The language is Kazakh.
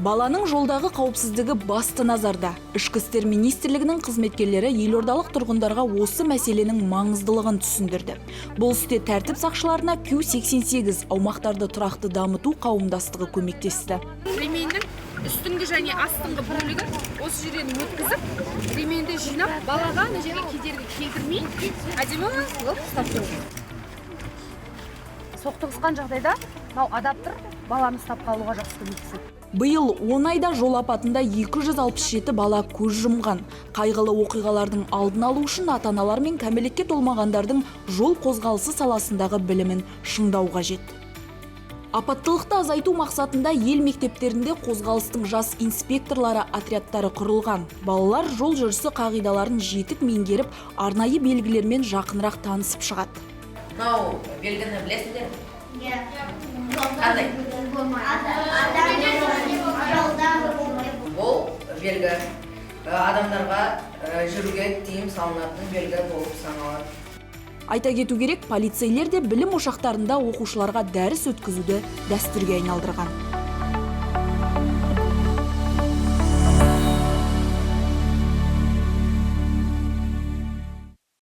Баланың жолдағы қауіпсіздігі басты назарда. Ішкі істер министрлігінің қызметкерлері елордалық тұрғындарға осы мәселенің маңыздылығын түсіндірді. Бұл істе тәртіп сақшыларына Q88 аумақтарды тұрақты дамыту қауымдастығы көмектесті. Ременнің үстіңгі және астыңғы бөлігін осы жерден өткізіп, ременді жинап, балаға және кедергі келтірмей, әдемі ұстап тұру. Соқтығысқан жағдайда, адаптер баланы ұстап қалуға жақсы көмектеседі. Биыл 10 айда жол апатында 267 бала көз жұмған. Қайғылы оқиғалардың алдын алу үшін ата-аналар мен кәмелетке толмағандардың жол қозғалысы саласындағы білімін шыңдау қажет. Апаттылықты азайту мақсатында ел мектептерінде қозғалыстың жас инспекторлары отрядтары құрылған. Балалар жол жүрісі қағидаларын жетік меңгеріп, арнайы белгілермен жақынырақ танысып шығады. Мынау белгіні білесіңдер? Қандай? Бұл белгі адамдарға жүруге тыйым салынатын белгі болып саналады. Айта кету керек, полицейлер де білім ошақтарында оқушыларға дәріс өткізуді дәстүрге айналдырған.